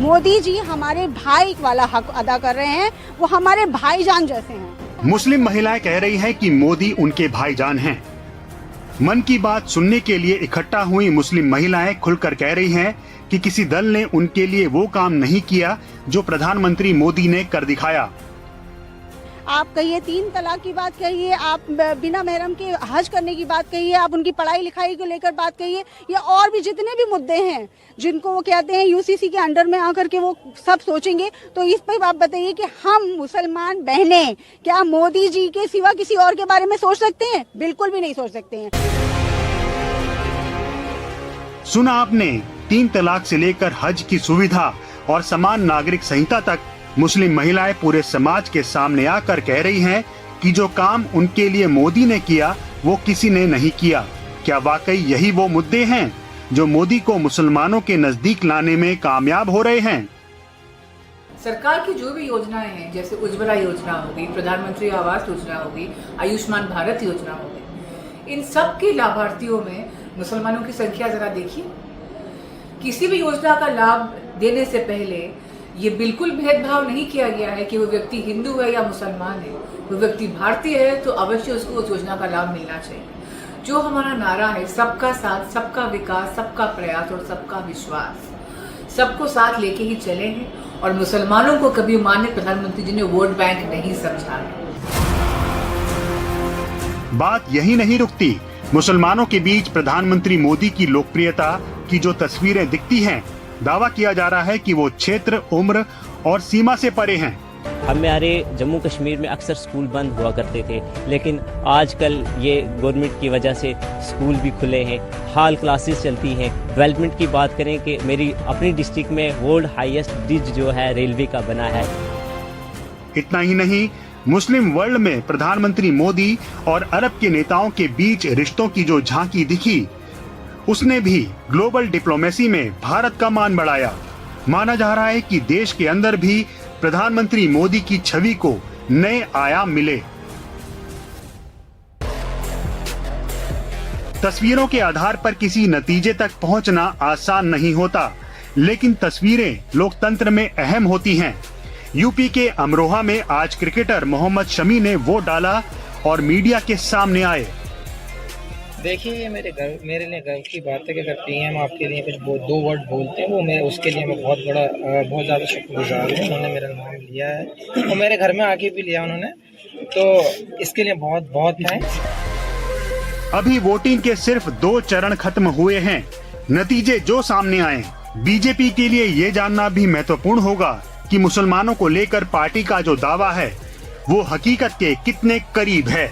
मोदी जी हमारे भाई वाला हक अदा कर रहे हैं, वो हमारे भाईजान जैसे हैं। मुस्लिम महिलाएं कह रही हैं कि मोदी उनके भाईजान हैं। मन की बात सुनने के लिए इकट्ठा हुई मुस्लिम महिलाएं खुलकर कह रही हैं कि किसी दल ने उनके लिए वो काम नहीं किया जो प्रधानमंत्री मोदी ने कर दिखाया। आप कहिए 3 तलाक की बात कहिए, आप बिना महरम के हज करने की बात कहिए, आप उनकी पढ़ाई लिखाई को लेकर बात कहिए, या और भी जितने भी मुद्दे हैं जिनको वो कहते हैं यूसीसी के अंडर में आकर के वो सब सोचेंगे, तो इस पर आप बताइए कि हम मुसलमान बहनें क्या मोदी जी के सिवा किसी और के बारे में सोच सकते हैं? बिल्कुल भी नहीं सोच सकते हैं। सुना आपने, 3 तलाक से लेकर हज की सुविधा और समान नागरिक संहिता तक मुस्लिम महिलाएं पूरे समाज के सामने आकर कह रही हैं कि जो काम उनके लिए मोदी ने किया वो किसी ने नहीं किया। क्या वाकई यही वो मुद्दे हैं जो मोदी को मुसलमानों के नजदीक लाने में कामयाब हो रहे हैं? सरकार की जो भी योजनाएं हैं, जैसे उज्ज्वला योजना होगी, प्रधानमंत्री आवास योजना होगी, आयुष्मान भारत योजना होगी, इन सब के लाभार्थियों में मुसलमानों की संख्या जरा देखिए। किसी भी योजना का लाभ देने से पहले ये बिल्कुल भेदभाव नहीं किया गया है कि वो व्यक्ति हिंदू है या मुसलमान है। वो व्यक्ति भारतीय है तो अवश्य उसको उस योजना का लाभ मिलना चाहिए। जो हमारा नारा है, सबका साथ, सबका विकास, सबका प्रयास और सबका विश्वास, सबको साथ लेके ही चले हैं और मुसलमानों को कभी माननीय प्रधानमंत्री जी ने वोट बैंक नहीं समझा है। बात यही नहीं रुकती। मुसलमानों के बीच प्रधानमंत्री मोदी की लोकप्रियता की जो तस्वीरें दिखती हैं, दावा किया जा रहा है कि वो क्षेत्र, उम्र और सीमा से परे हैं। हमारे जम्मू कश्मीर में अक्सर स्कूल बंद हुआ करते थे, लेकिन आजकल ये गवर्नमेंट की वजह से स्कूल भी खुले हैं, हाल क्लासेस चलती हैं। डेवलपमेंट की बात करें कि मेरी अपनी डिस्ट्रिक्ट में वर्ल्ड हाईएस्ट ब्रिज जो है रेलवे का बना है। इतना ही नहीं, मुस्लिम वर्ल्ड में प्रधानमंत्री मोदी और अरब के नेताओं के बीच रिश्तों की जो झांकी दिखी, उसने भी ग्लोबल डिप्लोमेसी में भारत का मान बढ़ाया। माना जा रहा है कि देश के अंदर भी प्रधानमंत्री मोदी की छवि को नए आयाम मिले। तस्वीरों के आधार पर किसी नतीजे तक पहुंचना आसान नहीं होता, लेकिन तस्वीरें लोकतंत्र में अहम होती हैं। यूपी के अमरोहा में आज क्रिकेटर मोहम्मद शमी ने वोट डाला और मीडिया के सामने आए। देखिए, ये मेरे लिए गर्व की बात है कि अगर पीएम आपके लिए कुछ 2 वर्ड बोलते हैं, वो मैं उसके लिए मैं बहुत ज़्यादा शुक्रगुजार हूँ। उन्होंने मेरा नाम लिया है और मेरे घर में आके भी लिया उन्होंने, तो इसके लिए बहुत बहुत थैंक्स। अभी वोटिंग के सिर्फ 2 चरण खत्म हुए हैं। नतीजे जो सामने आए, बीजेपी के लिए ये जानना भी महत्वपूर्ण होगा कि मुसलमानों को लेकर पार्टी का जो दावा है वो हकीकत के कितने करीब है।